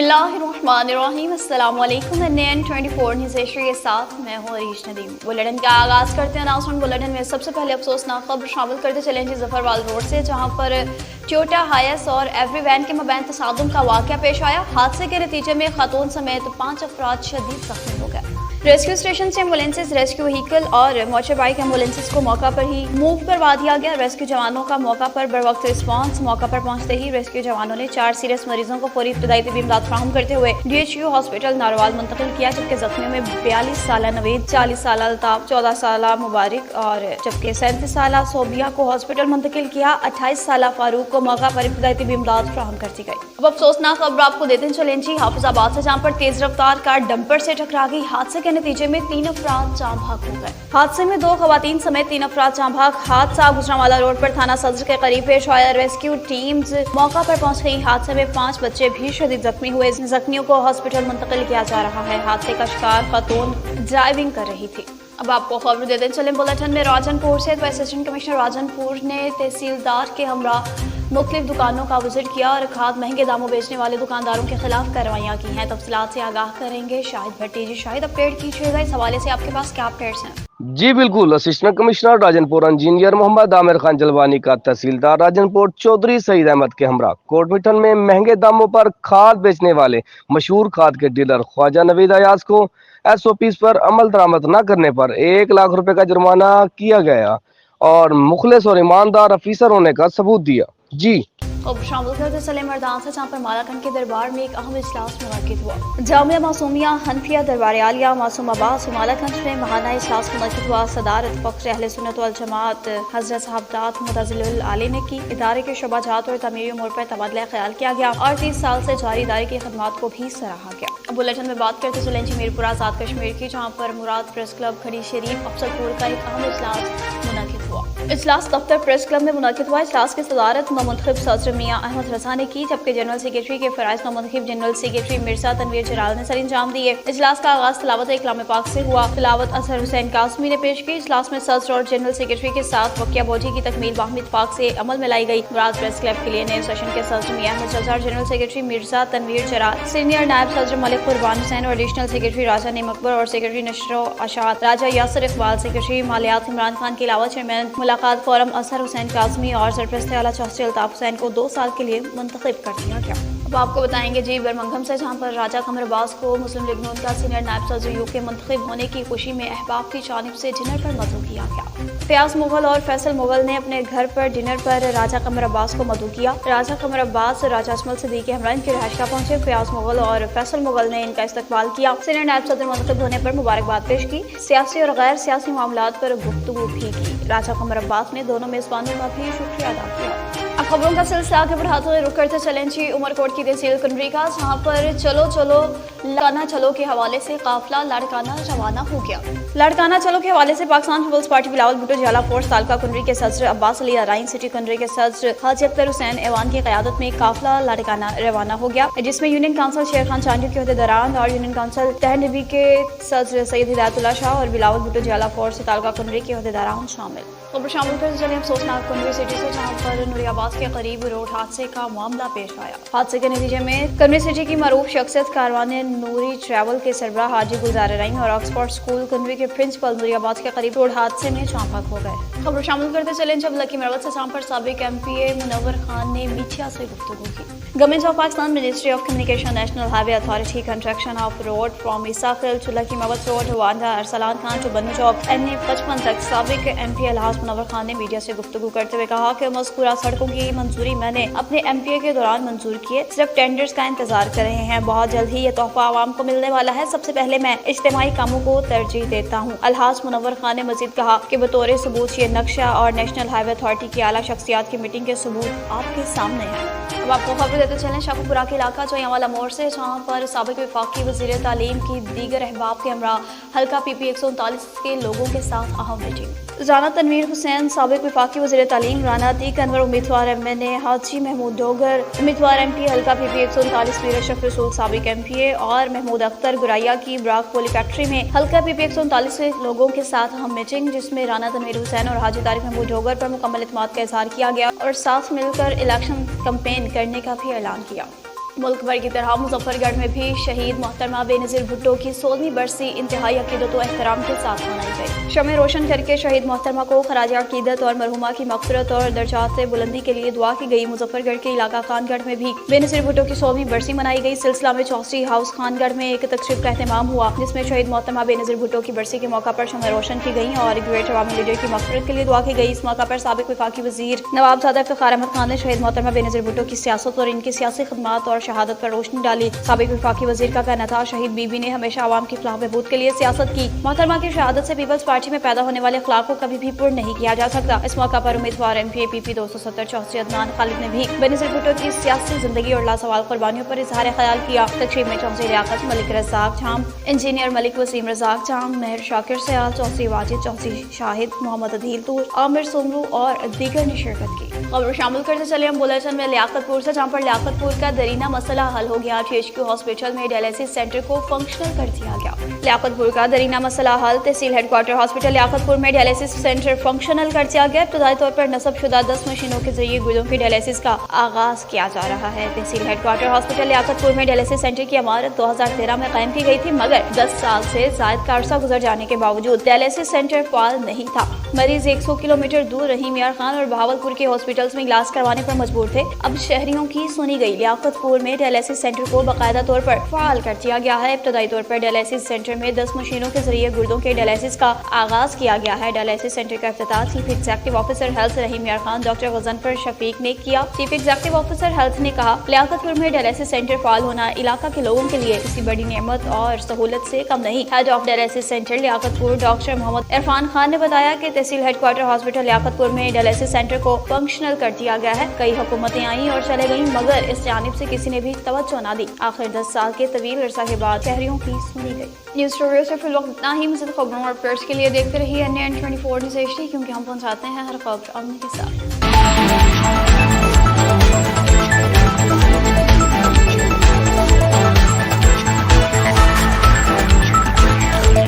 बिस्मिल्लाहिर्रहमानिर्रहीम। अस्सलाम वालेकुम। NN 24 न्यूज़ एशिया के साथ मैं हूँ अरीश नदीम। बुलेटिन का आगाज़ करते हैं। अनाउंसमेंट बुलेटिन में सबसे पहले अफसोसनाक खबर शामिल करते चलें जी जफरवाल रोड से, जहाँ पर टोयोटा हायस और एवरी वैन के मबैन तसादुम का वाक़या पेश आया। हादसे के नतीजे में खातून समेत 5 अफराद शदीद जख्मी हो गए। रेस्क्यू स्टेशन से एम्बुलेंसेज, रेस्क्यू व्हीकल और मोटर बाइक एम्बुलेंसेज को मौका पर ही मूव करवा दिया गया। रेस्क्यू जवानों का मौका पर बरवक्त रिस्पांस। मौका पर पहुंचते ही रेस्क्यू जवानों ने 4 सीरियस मरीजों को फौरी इब्तदाई तबी इमदाद फराहम करते हुए DHU हॉस्पिटल नारवाल मुंतकिल किया, जबकि जख्मियों में 42 साल नवीद, 40 साल अल्ताफ, 14 साल मुबारक और जबकि 37 साल सोबिया को हॉस्पिटल मुंतकिल किया। 28 साल फारूक को मौका पर इब्तदाई तबी इमदाद फराहम कर दी गई। अब अफसोसनाक खबर आपको देते हैं चलें जी हाफिजाबाद से, जहाँ पर तेज रफ्तार कार डंपर से टकरा गई। हादसे के नतीजे में 3 अफराद जाँ भाग हो गए। हादसे में 2 खवातीन समेत 3 अफराद जाँ भाग। हादसा गुजरांवाला रोड पर थाना सदर के करीब पेश आया। रेस्क्यू टीम्स मौका पर पहुंच गई। हादसे में 5 बच्चे भी शदीद जख्मी हुए। जख्मियों को हॉस्पिटल मुंतकिल किया जा रहा है। हादसे का शिकार खातून ड्राइविंग कर रही थी। अब आपको खबर दे दें चलें बुलेटिन में राजनपुर से, तो असिस्टेंट कमिश्नर राजनपुर ने तहसीलदार के हमरा मुख्तलिफ दुकानों का विजिट किया और खाद महंगे दामों बेचने वाले दुकानदारों के खिलाफ कार्रवाइयाँ की हैं। तफसीलात से आगाह करेंगे शाहिद भट्टी जी। शाहिद, अपडेट कीजिएगा, इस हवाले से आपके पास क्या अपडेट्स हैं? जी बिल्कुल। Assistant commissioner Rajanpur engineer Mohammad Amir Khan Jalwani का तहसीलदार राजनपुर चौधरी सईद अहमद के हमरा कोट मिठन में महंगे दामों पर खाद बेचने वाले मशहूर खाद के डीलर ख्वाजा नवीद अयाज को SOPs पर अमल दरामद न करने पर 1 लाख रुपए का जुर्माना किया गया और मुखलिस और ईमानदार अफीसर होने का सबूत दिया। जी अब शामिल करते चले मरदान से, जहाँ पर मालाकंड के दरबार में एक अहम इजलास मुनक्किद हुआ। जामिया मासूमिया हनफिया दरबार आलिया मासूम अब्बास मालाकंड में महाना इजलास मुनक्किद हुआ। सदारत फ़ख्र अहले सुन्नत वल जमात हज़रत साहबजाद मुतज़िलुल आली ने की। इदारे के शोबाजात और तमीरी उमूर पर तबादला ख्याल किया गया और 30 साल से जारी इदारे की खदमात को भी सराहा गया। बुलेटिन में बात करते चलें जी मीरपुर आज़ाद कश्मीर की, जहाँ पर मुराद प्रेस क्लब खड़ी शरीफ अफसरपुर का एक अहम इजलास मुनक्किद हुआ। इजलास दफ्तर प्रेस क्लब में मुनक्किद हुआ। इजलास की सदारत नौमुंतखब सदर मियां अहमद रजा ने की, जबकि जनरल सेक्रेटरी के फराइज नौमुंतखब जनरल सेक्रेटरी मिर्जा तनवीर जलाल ने सर अंजाम दिए। इजलास का आगाज तिलावत कलाम पाक से हुआ। तिलावत असर हुसैन कासमी ने पेश की। इजलास में सदर और जनरल सेक्रेटरी के साथ वकिया बोझी की तकमील बाहम इत्तफाक से अमल में लाई गई। मुराद प्रेस क्लब के लिए नए सेशन के सदर मियां अहमद रजा, जनरल सेक्रेटरी मिर्जा तनवीर जलाल, सीनियर नायब सदर मलिक कुर्बान हुसैन और एडिशनल सेक्रेटरी राजा नीम अकबर और सेक्रेटरी नशरो अशात राजा यासर इकबाल, सेक्रेटरी मालियात इमरान खान के अलावा चेयरमैन मुलाकात फोरम असर हुसैन कासमी और सरपरस्त आला चौधरी अल्ताफ हुसैन को 2 साल के लिए मुंतखब कर दिया गया। अब आपको बताएंगे जी बरमंघम से, जहाँ पर राजा कमर अब्बास को मुस्लिम लीग नून का सीनियर नायब सदर UK मुंतखब होने की खुशी में अहबाब की जानिब से डिनर पर मदऊ किया गया। फयाज मुगल और फैसल मुगल ने अपने घर पर डिनर पर राजा कमर अब्बास को मदऊ किया। राजा कमर अब्बास राजा अजमल सिद्दीकी हमरा इनकी रिहाइश का पहुंचे। फयाज मुगल और फैसल मुगल ने इनका इस्तकबाल किया। सीनियर नायब सदर मुंतखब होने पर मुबारकबाद पेश की। सियासी और गैर सियासी मामलात पर गुफ्तगू भी की। राजा कमर अब्बास ने दोनों मेजबानों का भी शुक्रिया अदा किया। अब खबरों का सिलसिला आगे बढ़ाते हुए रुक करते चलें जी उमरकोट की तहसील कंडरी का, जहाँ पर चलो चलो लाड़काना चलो के हवाले से काफिला लाड़काना रवाना हो गया। लाड़काना चलो के हवाले से पाकिस्तान पीपल्स पार्टी बिलावल भुट्टो जिला फोर्स तालका कंडरी के सदर अब्बास अली अराइन, सिटी कंडरी के सदर हाजी अख्तर हुसैन ऐवान की क़यादत में काफिला लाड़काना रवाना हो गया, जिसमें यूनियन काउंसिल शेर खान चांदी के अहदेदारान और यूनियन काउंसिल तहनबी के सदर सैयद हिदायतुल्लाह शाह और बिलावल भुट्टो जिला फोर्स तालका कंडरी के अहदेदारान शामिल। खबर शामिल कर चले अफसोसनाक कंडरी सिटी से, जहाँ पर नूरियाबाद के करीब रोड हादसे का मामला पेश आया। हादसे के नतीजे में कंडरी सिटी की मरूफ शख्सियत कारवान नूरी ट्रैवल के सरबराह हाजी गुलजार रईन और ऑक्सफोर्ड स्कूल कंडरी के प्रिंसिपल नूरियाबाद के करीब रोड हादसे में जाँ भाग हो गए। खबर शामिल करते चले जब लकी मरवत से, जहाँ पर साबिक MPA मुनव्वर खान ने मीडिया से गुफ्तगू की। Government of Pakistan ministry of communication national highway authority construction of road from Isakhel to Lakki Marwat road Wanda Arsalan Khan to Bannu Chowk NA55 तक साबिक MPA अलहाज मुनव्वर खान ने मीडिया से गुफ्तगू करते हुए कहा कि मज़कूरा सड़कों की मंजूरी मैंने अपने MPA के दौरान मंजूर किए, सिर्फ टेंडर्स का इंतजार कर रहे हैं। बहुत जल्द ही ये तोहफा आवाम को मिलने वाला है। सबसे पहले मैं इज्तिमाई कामों को तरजीह देता हूँ। अलहाज मुनव्वर खान ने मजीद कहा कि बतौर सबूत ये नक्शा और नेशनल हाईवे अथॉरिटी की आला शख्सियात की मीटिंग के सबूत आपके सामने हैं। अब आपको खबर देते चलें शाहपुरा के इलाका चौयावाला मोड़ से, जहाँ पर साबिक वफाकी वज़ीर तालीम की दीगर अहबाब के हमरा हल्का PP 139 के लोगों के साथ अहम मीटिंग। राना तनवीर हुसैन साबिक वफाकी वज़ीर तालीम, राना तीक अनवर उम्मीदवार MNA, हाजी महमूद डोगर उम्मीदवार MP हल्का PP 139, मीर अशरफ रसूल साबिक MPA और महमूद अख्तर गुराया की ब्राक पोली फैक्ट्री में हल्का PP 139 के लोगों के साथ अहम मीटिंग, जिसमें राना तनवीर हुसैन और हाजी तारिक महमूद डोगर पर मुकम्मल इत्मीनान का इजहार किया गया और साथ मिलकर इलेक्शन कैंपेन करने का भी ऐलान किया। मुल्क भर की तरह मुजफ्फरगढ़ में भी शहीद मोहतरमा बेनज़ीर भुट्टो की 16वीं बरसी इंतहाई अकीदत व एहतराम के साथ मनाई गई। शम्में रोशन करके शहीद मोहतरमा को खराज अकीदत और मरहुमा की मग़फ़िरत और दर्जात से बुलंदी के लिए दुआ की गई। मुजफ्फरगढ़ के इलाका खानगढ़ में भी बेनज़ीर भुट्टो की 100वीं बरसी मनाई गई। सिलसिला में चौधरी हाउस खानगढ़ में एक तक़रीब का एहतमाम हुआ, जिसमें शहीद मोहतरमा बेनज़ीर भुट्टो की बरसी के मौका पर शम्में रोशन की गई और ग्रेट अवामी लीडर की मग़फ़िरत के लिए दुआ की गई। इस मौका पर साबिक़ वफाकी वज़ीर नवाबज़ादा इफ्तिख़ार अहमद खान ने शहीद मोहतरमा बेनज़ीर भुट्टो की सियासत और इनकी सियासी खिदमत और शहादत पर रोशनी डाली। साबिक़ वफाकी वज़ीर का कहना था, शहीद बीबी ने हमेशा आवाम की फलाह बहबूद के लिए सियासत की। मोहतरमा की शहादत से पीपल्स पार्टी में पैदा होने वाले अखलाक को कभी भी पूर्ण नहीं किया जा सकता। इस मौका पर उम्मीदवार MPA PP 270 चौधरी अदनान खालिद ने भी बेनज़ीर भुट्टो की सियासी जिंदगी और लासवाल कुर्बानियों पर इजहार ख्याल किया। तक़रीब में चौधरी लियाकत मलिक रज़ाक जाम, इंजीनियर मलिक वसीम रज़ाक जाम, मेहर शाकिर सयाल, चौधरी वाजिद, चौधरी शाहिद, मोहम्मद अदील तूर, आमिर सोमरू और दीगर ने शिरकत की। खबर शामिल करते चले हम बुलेटिन में लियाकतपुर से, जहाँ पर लियाकतपुर का दरीना मसला हल हो गया। THQ हॉस्पिटल में डायलिसिस सेंटर को फंक्शनल कर दिया गया। लियाकतपुर का दरीना मसला हल, तहसील हेडक्वार्टर हॉस्पिटल लियाकतपुर में डायलिसिस सेंटर फंक्शनल कर दिया गया। इब्तदाई तौर पर नस्बशुदा 10 मशीनों के जरिए गुर्दों की डायलिसिस का आगाज किया जा रहा है। तहसील हेडक्वार्टर हॉस्पिटल लियाकतपुर में डायलिसिस सेंटर की इमारत 2013 में कायम की गई थी, मगर 10 साल से जायद का अरसा गुजर जाने के बावजूद डायलिसिस सेंटर फाल नहीं था। मरीज 100 किलोमीटर दूर रहीम यार खान और बहावलपुर के हॉस्पिटल्स में इलाज करवाने पर मजबूर थे। अब शहरियों की सुनी गई। लियाकतपुर में डायलिसिस सेंटर को बाकायदा तौर पर फाल कर दिया गया है। इब्तदाई तौर पर डायलिसिस सेंटर में 10 मशीनों के जरिए गुर्दों के डायलिसिस का आगाज किया गया है। डायलिसिस सेंटर का इफ्तिताह चीफ एग्जीक्यूटिव ऑफिसर हेल्थ रहीम यार खान डॉक्टर गजनफर शफीक ने किया। चीफ एग्जीक्यूटिव ऑफिसर हेल्थ ने कहा, लियाकतपुर में डायलिसिस सेंटर फाल होना इलाका के लोगों के लिए किसी बड़ी नेमत और सहूलत से कम नहीं। Head of dialysis centre Liaquatpur doctor Mohammad Irfan Khan ने बताया कि तहसील हेडक्वार्टर हॉस्पिटल लियाकतपुर में डायलिसिस सेंटर को फंक्शनल कर दिया गया है। कई हुकूमतें आई और चले गईं, मगर इस जानिब से किसी ने भी तवज्जो ना दी। आखिर 10 साल के तवील अरसा के बाद शहरियों की सुनी गई। न्यूज़ स्टूडियो से फिर वक्त इतना ही। मज़ीद खबरों और अपडेट्स के लिए देखते रहिए NN24 न्यूज़ HD, क्योंकि हम पहुंचाते हैं हर खबर अपने के साथ।